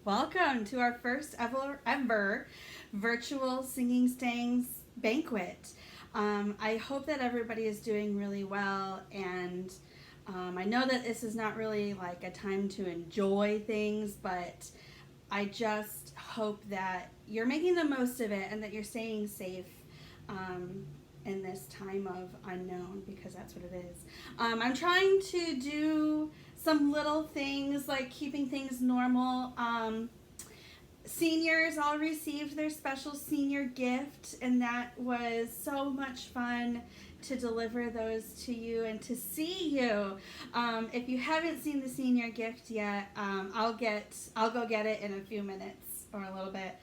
Welcome to our first ever virtual Singing Stangs banquet. I hope that everybody is doing really well, and I know that this is not really like a time to enjoy things, but I just hope that you're making the most of it and that you're staying safe in this time of unknown, because that's what it is. I'm trying to do some little things like keeping things normal. Seniors all received their special senior gift, and that was so much fun to deliver those to you and to see you. If you haven't seen the senior gift yet, I'll go get it in a few minutes or a little bit,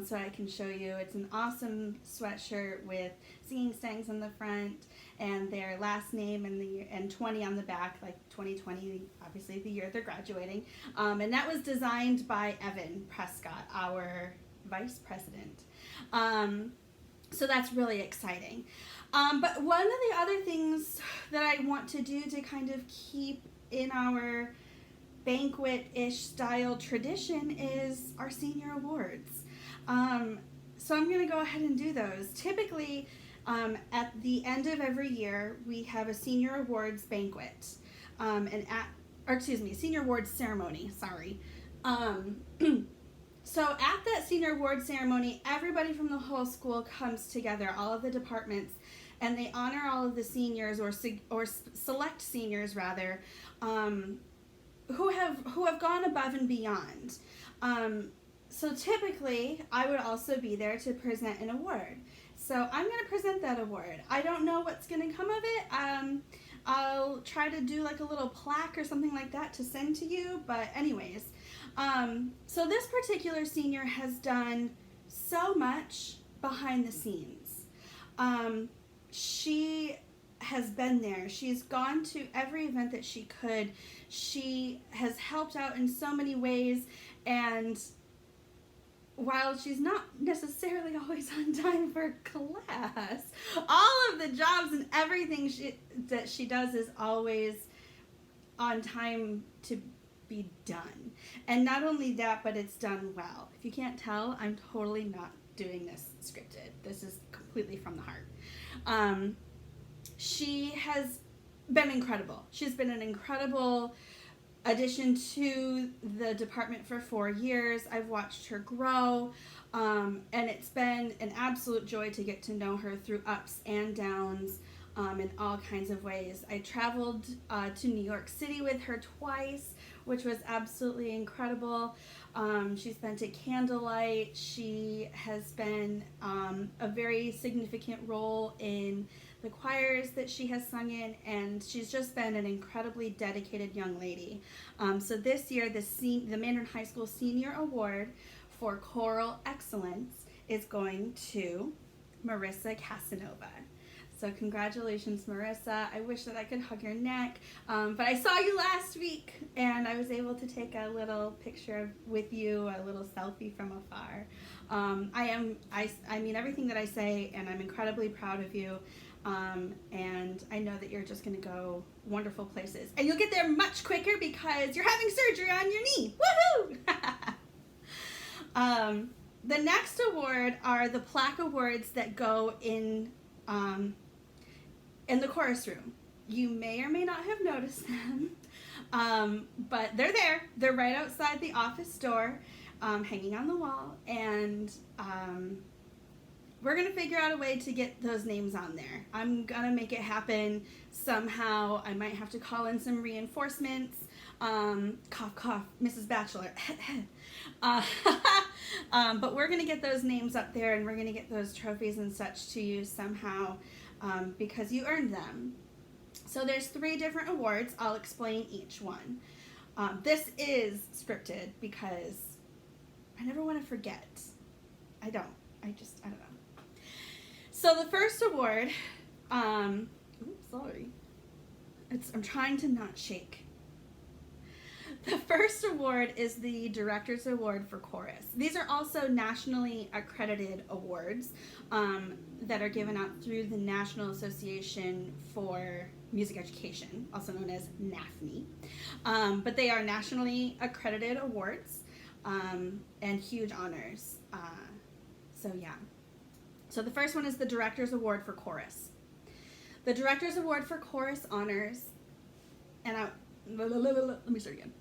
so I can show you. It's an awesome sweatshirt with Singing Stangs on the front and their last name and the and 20 on the back, like 2020, obviously the year they're graduating. And that was designed by Evan Prescott, our vice president. So that's really exciting. But one of the other things that I want to do to kind of keep in our banquet-ish style tradition is our senior awards. So I'm going to go ahead and do those. Typically, at the end of every year, we have a senior awards banquet, senior awards ceremony. Sorry. So at that senior awards ceremony, everybody from the whole school comes together, all of the departments, and they honor all of the seniors or select seniors rather, who have gone above and beyond. So typically, I would also be there to present an award. So I'm going to present that award. I don't know what's going to come of it. I'll try to do like a little plaque or something like that to send to you. But anyways, so this particular senior has done so much behind the scenes. She has been there. She's gone to every event that she could. She has helped out in so many ways, and while she's not necessarily always on time for class, all of the jobs and everything that she does is always on time to be done. And not only that, but it's done well. If you can't tell, I'm totally not doing this scripted. This is completely from the heart. She has been incredible. She's been an incredible addition to the department for 4 years. I've watched her grow, and it's been an absolute joy to get to know her through ups and downs, in all kinds of ways. I traveled to New York City with her twice, which was absolutely incredible. She spent at Candlelight. She has been a very significant role in the choirs that she has sung in, and she's just been an incredibly dedicated young lady. So this year, the Mandarin High School Senior Award for Choral Excellence is going to Marissa Casanova. So congratulations, Marissa. I wish that I could hug your neck, but I saw you last week, and I was able to take a little picture with you, a little selfie from afar. I mean everything that I say, and I'm incredibly proud of you. And I know that you're just going to go wonderful places. And you'll get there much quicker because you're having surgery on your knee. Woohoo! The next award are the plaque awards that go in the chorus room. You may or may not have noticed them, but they're there. They're right outside the office door, hanging on the wall, and we're going to figure out a way to get those names on there. I'm going to make it happen somehow. I might have to call in some reinforcements. Cough, cough, Mrs. Bachelor. But we're going to get those names up there, and we're going to get those trophies and such to you somehow, because you earned them. So there's 3 different awards. I'll explain each one. This is scripted because I never want to forget. I don't know. So the first award, I'm trying to not shake. The first award is the Director's Award for Chorus. These are also nationally accredited awards that are given out through the National Association for Music Education, also known as NAFME. But they are nationally accredited awards. and huge honors. So yeah. So the first one is the Director's Award for Chorus. The Director's Award for Chorus honors, let me start again.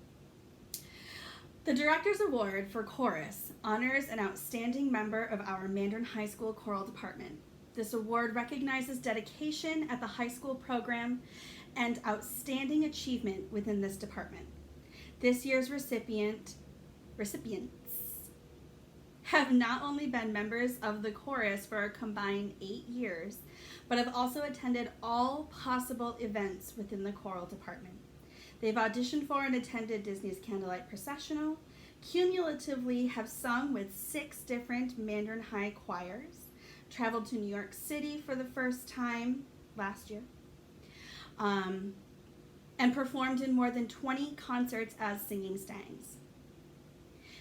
The Director's Award for Chorus honors an outstanding member of our Mandarin High School choral department. This award recognizes dedication at the high school program and outstanding achievement within this department. This year's recipients have not only been members of the chorus for a combined 8 years, but have also attended all possible events within the choral department. They've auditioned for and attended Disney's Candlelight Processional, cumulatively have sung with 6 different Mandarin High choirs, traveled to New York City for the first time last year, and performed in more than 20 concerts as singing stangs.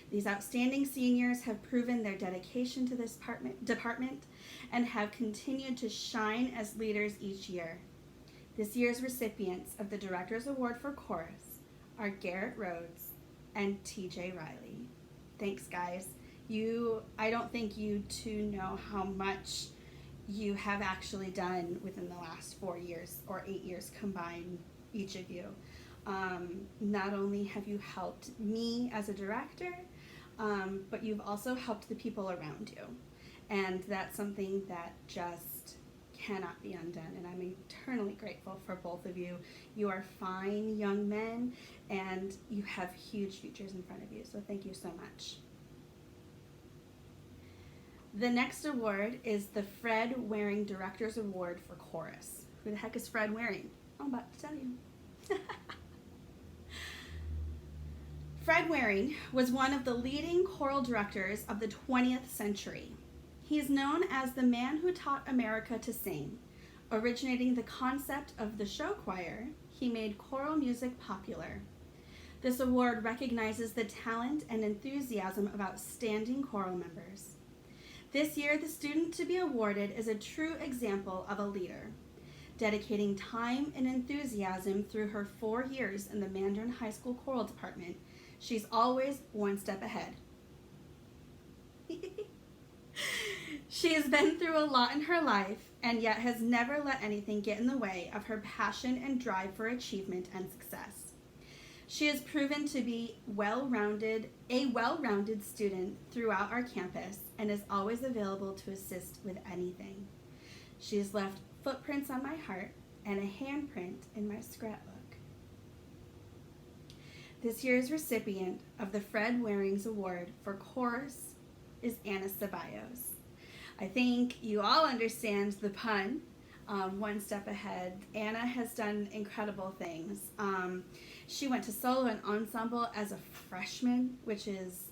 These outstanding seniors have proven their dedication to this department and have continued to shine as leaders each year. This year's recipients of the Director's Award for Chorus are Garrett Rhodes and TJ Riley. Thanks, guys. I don't think you two know how much you have actually done within the last 4 years or 8 years combined, each of you. Not only have you helped me as a director, but you've also helped the people around you. And that's something that just cannot be undone. And I'm eternally grateful for both of you. You are fine young men, and you have huge futures in front of you. So thank you so much. The next award is the Fred Waring Director's Award for Chorus. Who the heck is Fred Waring? I'm about to tell you. Fred Waring was one of the leading choral directors of the 20th century. He is known as the man who taught America to sing. Originating the concept of the show choir, he made choral music popular. This award recognizes the talent and enthusiasm of outstanding choral members. This year, the student to be awarded is a true example of a leader, dedicating time and enthusiasm through her 4 years in the Mandarin High School choral department. She's always one step ahead. She has been through a lot in her life and yet has never let anything get in the way of her passion and drive for achievement and success. She has proven to be a well-rounded student throughout our campus and is always available to assist with anything. She has left footprints on my heart and a handprint in my scrapbook. This year's recipient of the Fred Waring's Award for Chorus is Anna Ceballos. I think you all understand the pun, one step ahead. Anna has done incredible things. She went to solo and ensemble as a freshman, which is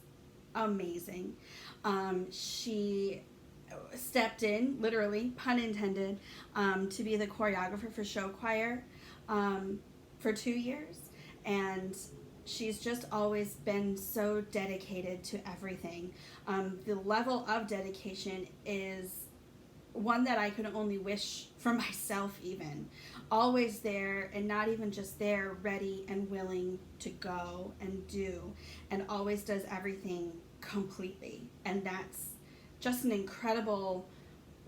amazing. She stepped in, literally, pun intended, to be the choreographer for show choir for 2 years. And she's just always been so dedicated to everything. The level of dedication is one that I could only wish for myself even. Always there, and not even just there, ready and willing to go and do, and always does everything completely. And that's just an incredible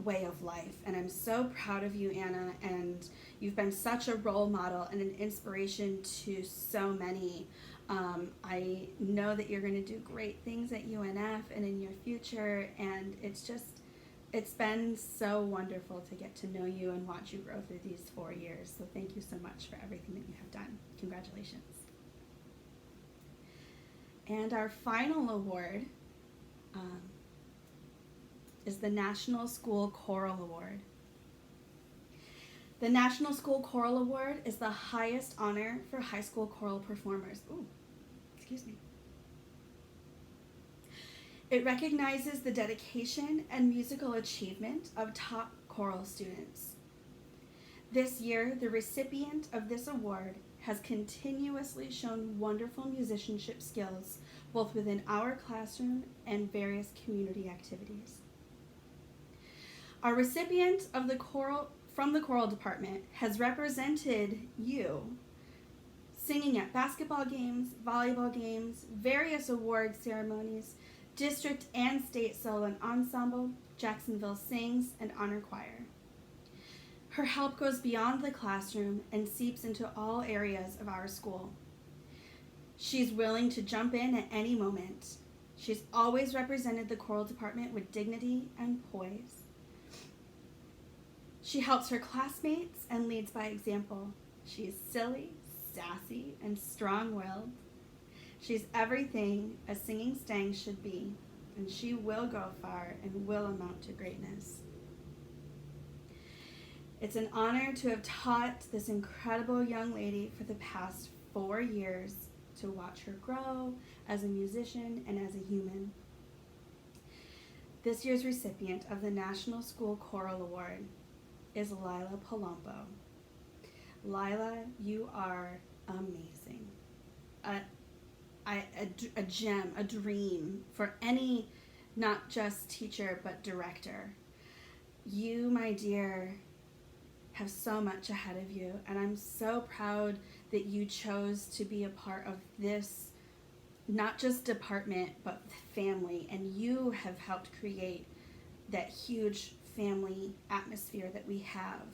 way of life. And I'm so proud of you, Anna, and you've been such a role model and an inspiration to so many. I know that you're going to do great things at UNF and in your future, and it's been so wonderful to get to know you and watch you grow through these 4 years. So thank you so much for everything that you have done. Congratulations. And our final award is the National School Choral Award. The National School Choral Award is the highest honor for high school choral performers. Ooh, excuse me. It recognizes the dedication and musical achievement of top choral students. This year, the recipient of this award has continuously shown wonderful musicianship skills, both within our classroom and various community activities. Our recipient from the choral department has represented you singing at basketball games, volleyball games, various award ceremonies, district and state solo and ensemble, Jacksonville Sings, and honor choir. Her help goes beyond the classroom and seeps into all areas of our school. She's willing to jump in at any moment. She's always represented the choral department with dignity and poise. She helps her classmates and leads by example. She is silly, sassy, and strong-willed. She's everything a singing Stang should be, and she will go far and will amount to greatness. It's an honor to have taught this incredible young lady for the past 4 years, to watch her grow as a musician and as a human. This year's recipient of the National School Choral Award is Lila Palombo. Lila, you are amazing. A gem, a dream for any, not just teacher, but director. You, my dear, have so much ahead of you, and I'm so proud that you chose to be a part of this, not just department, but family, and you have helped create that huge family atmosphere that we have.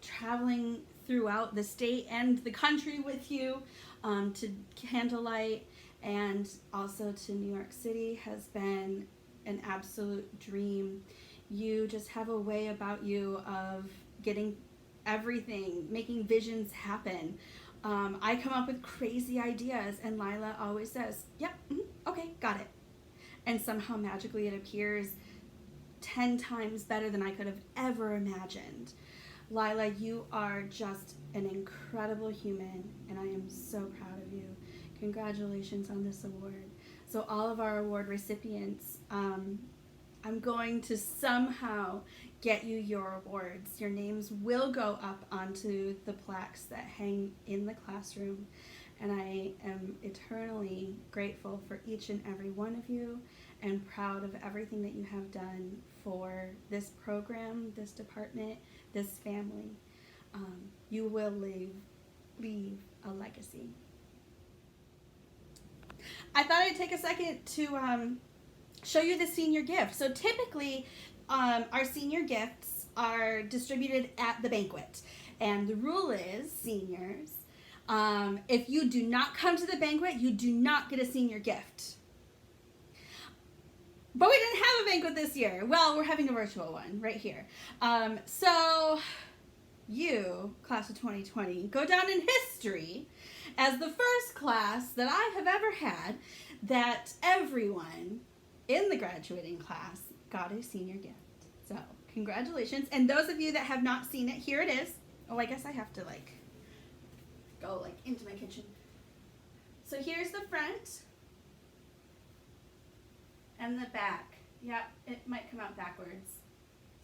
Traveling throughout the state and the country with you to Candlelight and also to New York City has been an absolute dream. You just have a way about you of getting everything, making visions happen. I come up with crazy ideas and Lila always says, yep, okay, got it. And somehow magically it appears 10 times better than I could have ever imagined. Lila, you are just an incredible human, and I am so proud of you. Congratulations on this award. So all of our award recipients, I'm going to somehow get you your awards. Your names will go up onto the plaques that hang in the classroom, and I am eternally grateful for each and every one of you and proud of everything that you have done for this program, this department, this family. You will leave a legacy. I thought I'd take a second to show you the senior gift. So typically, our senior gifts are distributed at the banquet. And the rule is, seniors, if you do not come to the banquet, you do not get a senior gift. But we didn't have a banquet this year. Well, we're having a virtual one right here. So you, class of 2020, go down in history as the first class that I have ever had that everyone in the graduating class got a senior gift. So congratulations. And those of you that have not seen it, here it is. Oh, I guess I have to go into my kitchen. So here's the front and the back. Yep, it might come out backwards.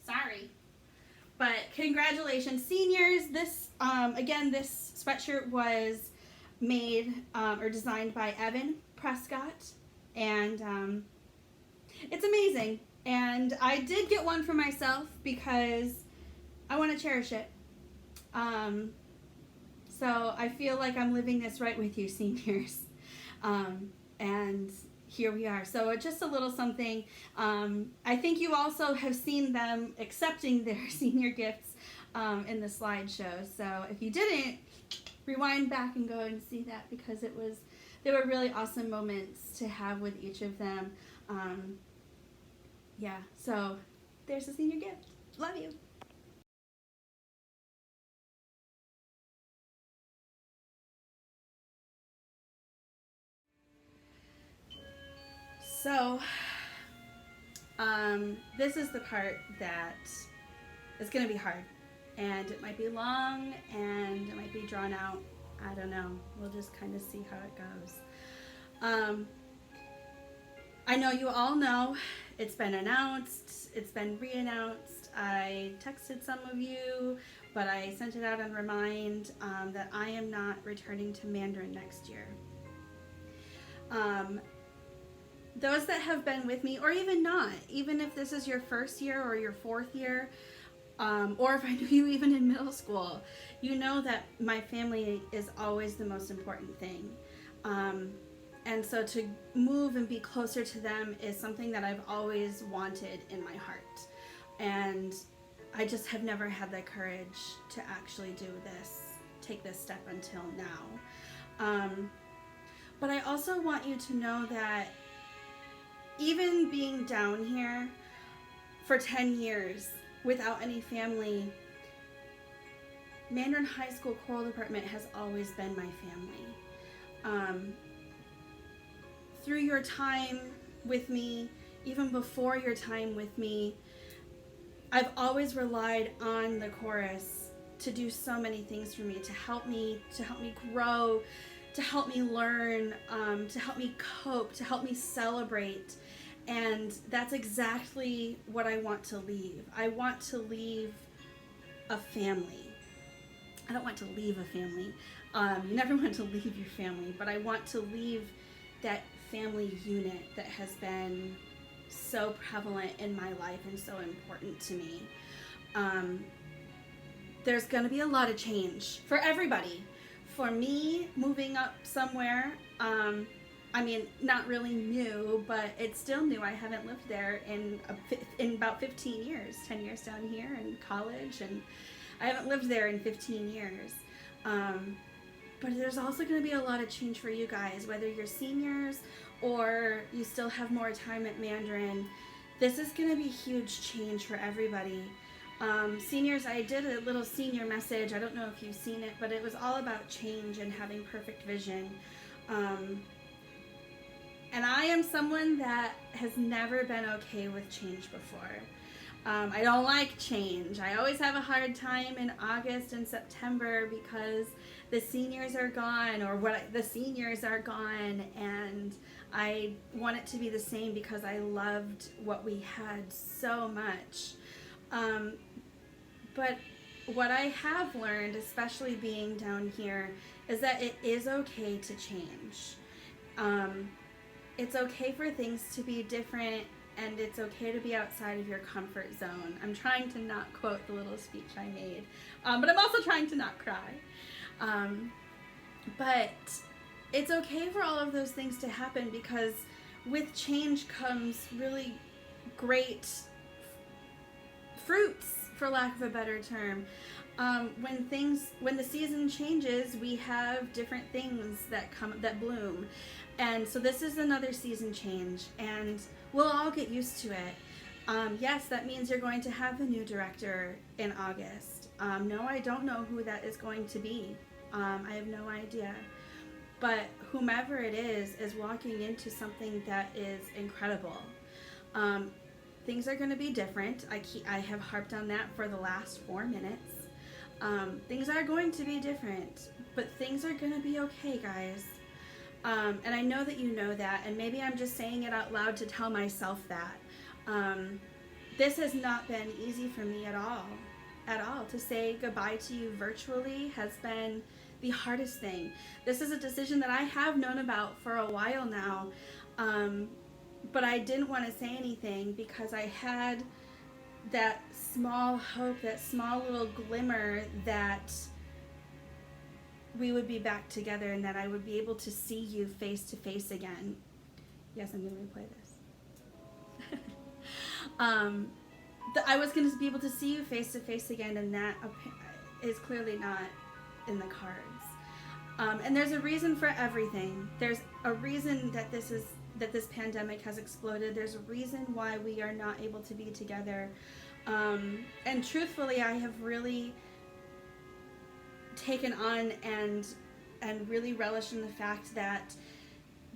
Sorry. But congratulations, seniors. This, again, this sweatshirt was made or designed by Evan Prescott. And it's amazing. And I did get one for myself because I want to cherish it. So I feel like I'm living this right with you, seniors. And here we are. So just a little something. I think you also have seen them accepting their senior gifts in the slideshow. So if you didn't, rewind back and go and see that, because they were really awesome moments to have with each of them. Yeah, so there's a senior gift. Love you. So, this is the part that is going to be hard, and it might be long, and it might be drawn out. I don't know. We'll just kind of see how it goes. I know you all know it's been announced, it's been re-announced. I texted some of you, but I sent it out on Remind that I am not returning to Mandarin next year. Those that have been with me, or even not, even if this is your first year or your fourth year, or if I knew you even in middle school, you know that my family is always the most important thing. And so to move and be closer to them is something that I've always wanted in my heart. And I just have never had the courage to actually do this, take this step until now. But I also want you to know that even being down here for 10 years without any family, Mandarin High School Choral Department has always been my family. Through your time with me, even before your time with me, I've always relied on the chorus to do so many things for me, to help me grow, to help me learn, to help me cope, to help me celebrate. And that's exactly what I want to leave. I want to leave a family. I don't want to leave a family. You never want to leave your family, but I want to leave that family unit that has been so prevalent in my life and so important to me. There's going to be a lot of change for everybody. For me, moving up somewhere, I mean, not really new, but it's still new. I haven't lived there in about 15 years, 10 years down here in college, and I haven't lived there in 15 years. But there's also going to be a lot of change for you guys, whether you're seniors or you still have more time at Mandarin. This is going to be huge change for everybody. Seniors, I did a little senior message. I don't know if you've seen it, but it was all about change and having perfect vision. And I am someone that has never been okay with change before. I don't like change. I always have a hard time in August and September because the seniors are gone, the seniors are gone, and I want it to be the same because I loved what we had so much. But what I have learned, especially being down here, is that it is okay to change. It's okay for things to be different, and it's okay to be outside of your comfort zone. I'm trying to not quote the little speech I made, but I'm also trying to not cry. But it's okay for all of those things to happen, because with change comes really great fruits, for lack of a better term. When the season changes, we have different things that bloom. And so this is another season change, and we'll all get used to it. Yes, that means you're going to have a new director in August. No, I don't know who that is going to be. I have no idea. But whomever it is walking into something that is incredible. Things are going to be different. I have harped on that for the last 4 minutes. Things are going to be different, but things are going to be okay, guys. And I know that you know that, and maybe I'm just saying it out loud to tell myself that. This has not been easy for me at all. To say goodbye to you virtually has been the hardest thing. This is a decision that I have known about for a while now, but I didn't want to say anything because I had that small hope, that small little glimmer that we would be back together and that I would be able to see you face to face again. Yes, I'm going to replay this. I was going to be able to see you face to face again, and that is clearly not in the cards. And there's a reason for everything. There's a reason that this pandemic has exploded. There's a reason why we are not able to be together. And truthfully, I have really taken on and really relished in the fact that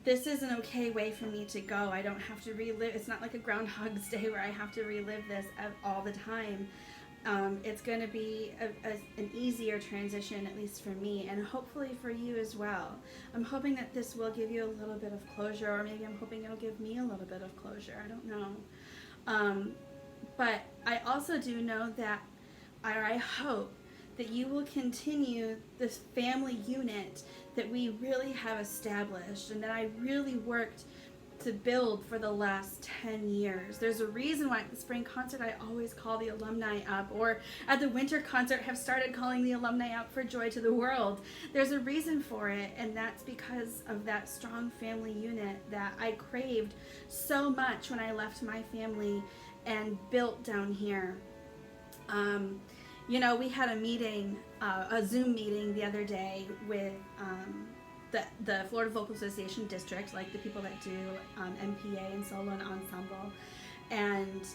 this is an okay way for me to go. I don't have to relive. It's not like a Groundhog's Day where I have to relive this all the time. It's going to be an easier transition, at least for me, and hopefully for you as well. I'm hoping that this will give you a little bit of closure, or maybe I'm hoping it'll give me a little bit of closure. I don't know. But I also do know that, or I hope that you will continue this family unit that we really have established and that I really worked to build for the last 10 years. There's a reason why at the spring concert I always call the alumni up, or at the winter concert have started calling the alumni up for Joy to the World. There's a reason for it, and that's because of that strong family unit that I craved so much when I left my family and built down here. We had a meeting, a Zoom meeting the other day with the Florida Vocal Association district, like the people that do MPA and solo and ensemble, and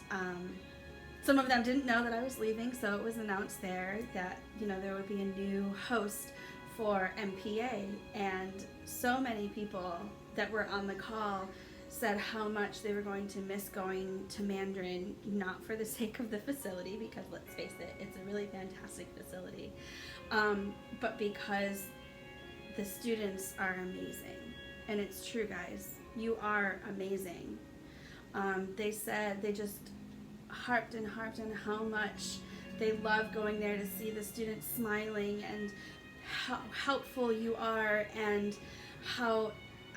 some of them didn't know that I was leaving, so it was announced there that there would be a new host for MPA, and so many people that were on the call said how much they were going to miss going to Mandarin, not for the sake of the facility, because let's face it, it's a really fantastic facility, but because the students are amazing. And it's true, guys. You are amazing. They said, they just harped on how much they love going there to see the students smiling, and how helpful you are, and how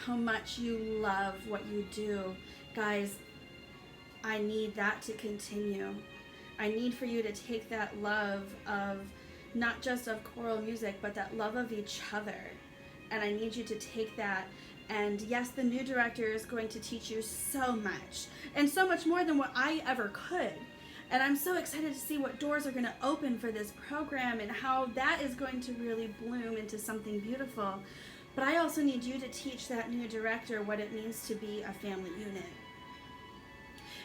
much you love what you do. Guys, I need that to continue. I need for you to take that love of, not just of choral music, but that love of each other. And I need you to take that, and yes, the new director is going to teach you so much, and so much more than what I ever could. And I'm so excited to see what doors are going to open for this program, and how that is going to really bloom into something beautiful. But I also need you to teach that new director what it means to be a family unit.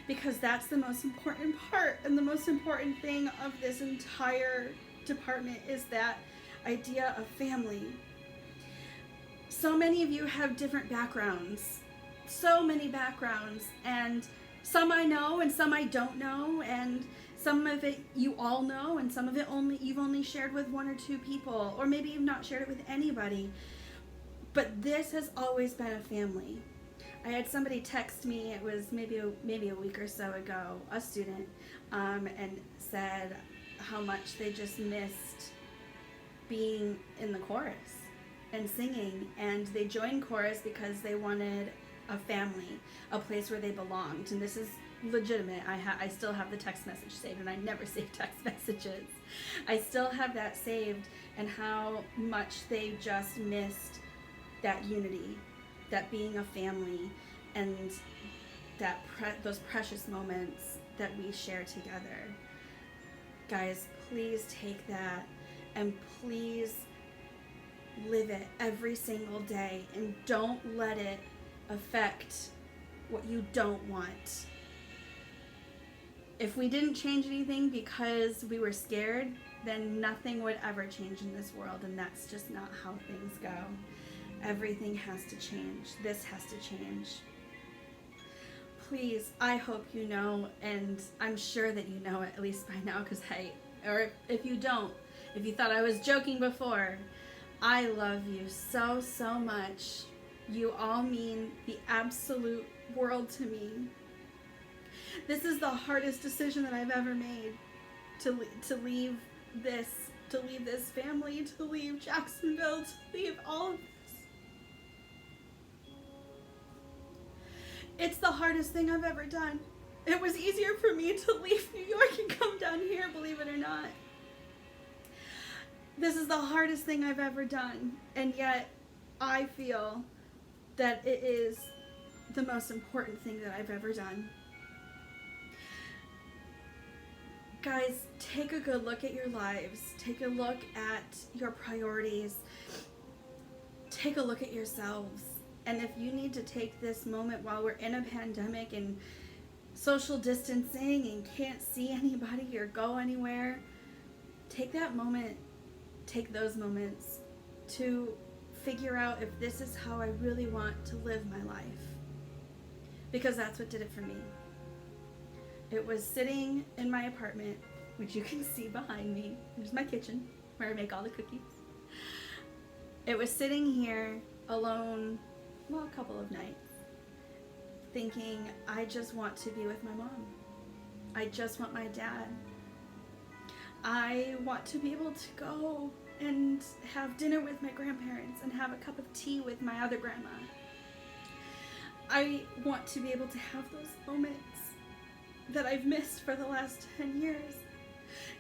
Because that's the most important part, and the most important thing of this entire department is that idea of family. So many of you have different backgrounds, so many backgrounds, and some I know and some I don't know, and some of it you all know, and some of it you've only shared with one or two people, or maybe you've not shared it with anybody. But this has always been a family. I had somebody text me, it was maybe a week or so ago, a student, and said how much they just missed being in the chorus and singing, and they joined chorus because they wanted a family, a place where they belonged. And this is legitimate. I still have the text message saved, and I never save text messages. I still have that saved, and how much they just missed that unity, that being a family, and that those precious moments that we share together. Guys, please take that, and please live it every single day, and don't let it affect what you don't want. If we didn't change anything because we were scared, then nothing would ever change in this world, and that's just not how things go. Everything has to change. This has to change. Please, I hope you know, and I'm sure that you know it at least by now, or if you don't, if you thought I was joking before, I love you so, so much. You all mean the absolute world to me. This is the hardest decision that I've ever made, to leave this family, to leave Jacksonville, to leave all of this. It's the hardest thing I've ever done. It was easier for me to leave New York and come down here, believe it or not. This is the hardest thing I've ever done, and yet I feel that it is the most important thing that I've ever done. Guys, take a good look at your lives. Take a look at your priorities. Take a look at yourselves. And if you need to take this moment while we're in a pandemic and social distancing and can't see anybody or go anywhere, take that moment. Take those moments to figure out if this is how I really want to live my life. Because that's what did it for me. It was sitting in my apartment, which you can see behind me. There's my kitchen where I make all the cookies. It was sitting here alone, well, a couple of nights, thinking, I just want to be with my mom. I just want my dad. I want to be able to go and have dinner with my grandparents and have a cup of tea with my other grandma. I want to be able to have those moments that I've missed for the last 10 years.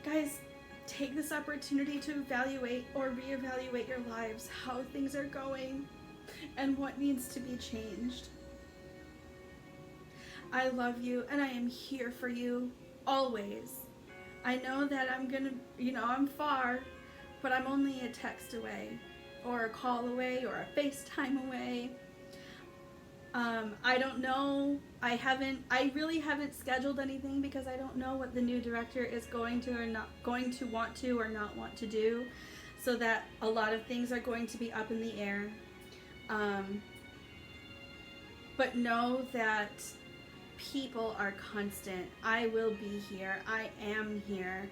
Guys, take this opportunity to evaluate or reevaluate your lives, how things are going, and what needs to be changed. I love you, and I am here for you, always. I know that I'm far, but I'm only a text away, or a call away, or a FaceTime away. I don't know. I really haven't scheduled anything because I don't know what the new director is going to or not going to want to or not want to do. So that a lot of things are going to be up in the air. But know that people are constant. I will be here. I am here.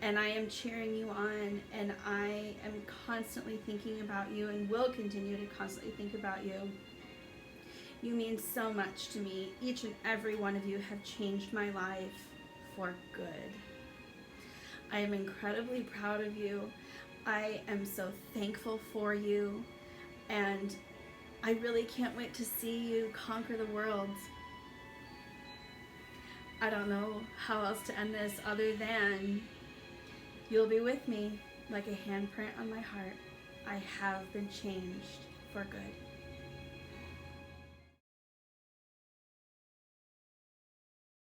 And I am cheering you on. And I am constantly thinking about you and will continue to constantly think about you. You mean so much to me. Each and every one of you have changed my life for good. I am incredibly proud of you. I am so thankful for you. And I really can't wait to see you conquer the world. I don't know how else to end this other than you'll be with me like a handprint on my heart. I have been changed for good.